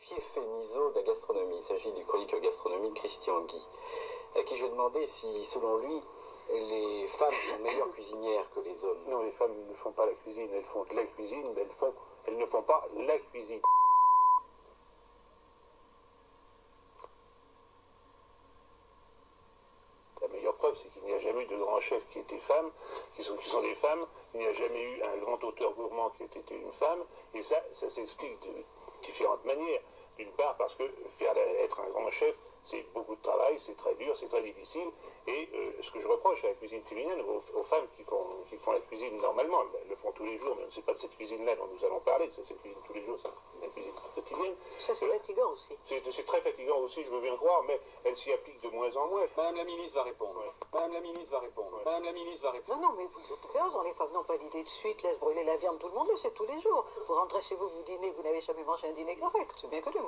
Fémiso de la gastronomie. Il s'agit du chroniqueur gastronomique Christian Guy, à qui je demandais si, selon lui, les femmes sont meilleures cuisinières que les hommes. Non, les femmes ne font pas la cuisine, elles font de la cuisine, mais elles ne font pas la cuisine. La meilleure preuve, c'est qu'il n'y a jamais eu de grands chefs qui étaient femmes, qui sont des femmes. Il n'y a jamais eu un grand auteur gourmand qui ait été une femme. Et ça s'explique de différentes manières. D'une part, parce que être un grand chef, c'est beaucoup de travail, c'est très dur, c'est très difficile. Et ce que je reproche à la cuisine féminine, aux femmes qui font la cuisine normalement, elles le font tous les jours, mais ce n'est pas de cette cuisine-là dont nous allons parler, c'est cette cuisine tous les jours, c'est la cuisine quotidienne. Ça, c'est fatigant aussi. C'est très fatigant aussi, je veux bien le croire, mais elle s'y applique de moins en moins. Madame la ministre va répondre. Ouais. Madame la ministre va répondre. Ouais. Madame la ministre va répondre. Non, mais vous avez raison, les femmes n'ont pas d'idée de suite, laissent brûler la viande tout le monde, et c'est tous les jours. Vous rentrez chez vous, vous dînez, vous n'avez jamais mangé un dîner correct, c'est bien connu.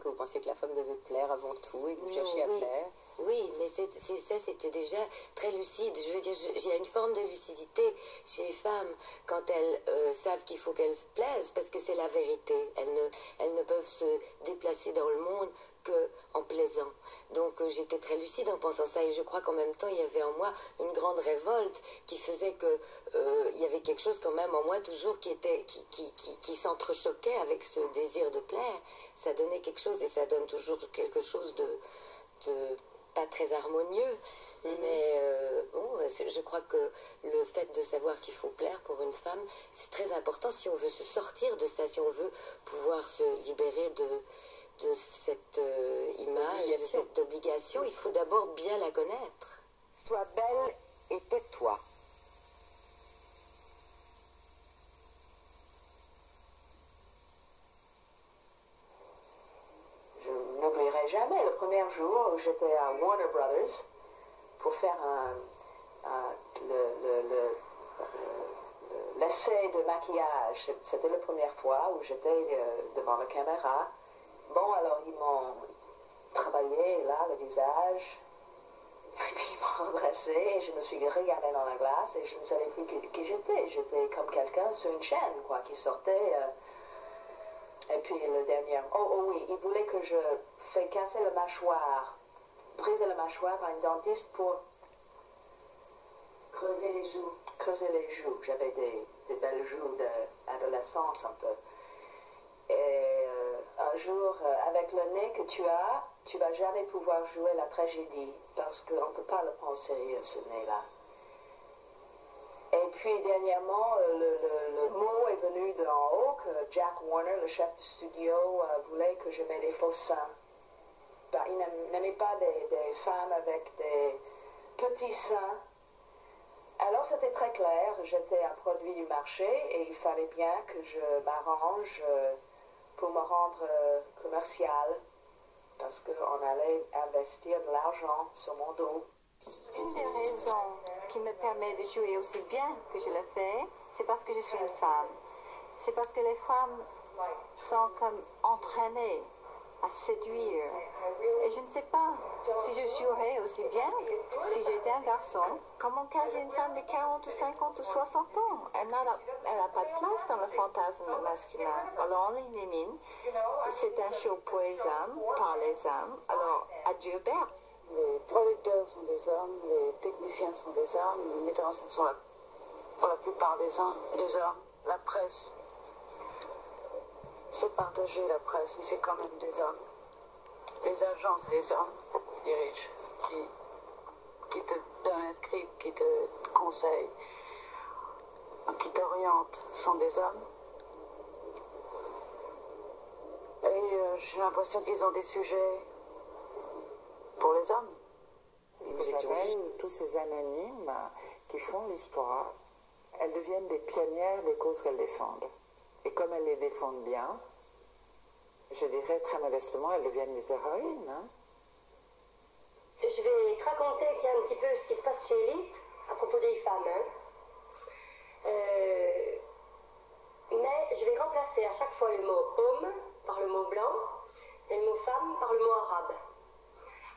Que vous pensiez que la femme devait plaire avant tout et que vous cherchiez à plaire. Oui, mais c'était déjà très lucide. Je veux dire, il y a une forme de lucidité chez les femmes quand elles savent qu'il faut qu'elles plaisent, parce que c'est la vérité. Elles ne peuvent se déplacer dans le monde qu'en plaisant. Donc j'étais très lucide en pensant ça, et je crois qu'en même temps il y avait en moi une grande révolte qui faisait que il y avait quelque chose quand même en moi toujours qui s'entrechoquait avec ce désir de plaire. Ça donnait quelque chose, et ça donne toujours quelque chose de pas très harmonieux. Mais bon, je crois que le fait de savoir qu'il faut plaire pour une femme, c'est très important si on veut se sortir de ça, si on veut pouvoir se libérer de cette image, de cette obligation. Il faut d'abord bien la connaître. Sois belle et tais-toi. Je n'oublierai jamais le premier jour où j'étais à Warner Brothers pour faire l'essai de maquillage. C'était la première fois où j'étais devant la caméra. Bon, alors ils m'ont travaillé là, le visage, ils m'ont redressé et je me suis regardée dans la glace et je ne savais plus qui j'étais. J'étais comme quelqu'un sur une chaîne, quoi, qui sortait. Et puis le dernier... Oh oui, il voulait que je fasse casser la mâchoire, briser la mâchoire par une dentiste pour creuser les joues. Creuser les joues. J'avais des belles joues d'adolescence un peu. Et un jour, avec le nez que tu as, tu vas jamais pouvoir jouer la tragédie parce qu'on ne peut pas le prendre au sérieux, ce nez-là. Et puis, dernièrement, le mot est venu d'en haut que Jack Warner, le chef du studio, voulait que je mette des faux seins. Ben, il n'aimait pas des femmes avec des petits seins. Alors, c'était très clair. J'étais un produit du marché et il fallait bien que je m'arrange pour me rendre commercial, parce qu'on allait investir de l'argent sur mon dos. Une des raisons qui me permet de jouer aussi bien que je le fais, c'est parce que je suis une femme. C'est parce que les femmes sont comme entraînées à séduire. Et je ne sais pas si je jouerais aussi bien si j'étais un garçon. Comment caser une femme de 40 ou 50 ou 60 ans? Elle n'a pas de place dans le fantasme masculin. Alors on l'élimine. C'est un show pour les hommes, par les hommes. Alors adieu Bert. Les producteurs sont des hommes, les techniciens sont des hommes, les metteurs en scène sont pour la plupart des hommes. La presse, c'est partagé la presse, mais c'est quand même des hommes. Les agents, c'est des hommes qui dirigent, qui te donnent un script, qui te conseillent, qui t'orientent, sont des hommes. Et j'ai l'impression qu'ils ont des sujets pour les hommes. C'est ce que j'appelle tous ces anonymes qui font l'histoire. Elles deviennent des pionnières des causes qu'elles défendent. Et comme elles les défendent bien, je dirais très modestement, elles deviennent des héroïnes. Hein. Je vais te raconter un petit peu ce qui se passe chez lui à propos des femmes. Hein. Mais je vais remplacer à chaque fois le mot homme par le mot blanc et le mot femme par le mot arabe.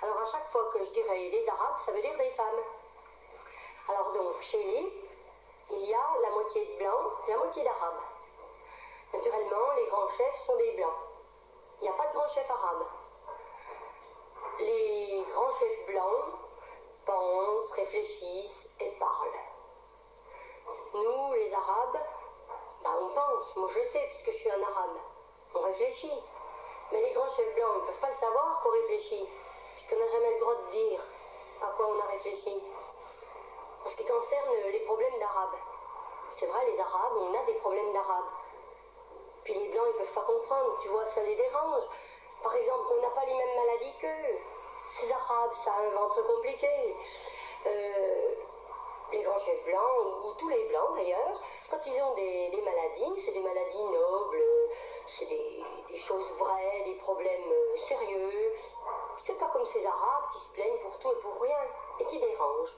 Alors à chaque fois que je dirai les arabes, ça veut dire des femmes. Alors donc, chez lui, il y a la moitié de blancs et la moitié d'arabes. Naturellement, les grands chefs sont des blancs. Il n'y a pas de grand chef arabe. Les grands chefs blancs pensent, réfléchissent et parlent. Nous, les arabes, on pense. Moi, je sais, puisque je suis un arabe. On réfléchit. Mais les grands chefs blancs, ils ne peuvent pas le savoir qu'on réfléchit, puisqu'on n'a jamais le droit de dire à quoi on a réfléchi. En ce qui concerne les problèmes d'arabes. C'est vrai, les arabes, on a des problèmes d'arabes. Puis les blancs, ils ne peuvent pas comprendre, tu vois, ça les dérange. Par exemple, on n'a pas les mêmes maladies qu'eux. Ces arabes, ça a un ventre compliqué. Les grands chefs blancs, ou tous les blancs d'ailleurs, quand ils ont des maladies, c'est des maladies nobles, c'est des choses vraies, des problèmes sérieux. C'est pas comme ces arabes qui se plaignent pour tout et pour rien, et qui dérangent.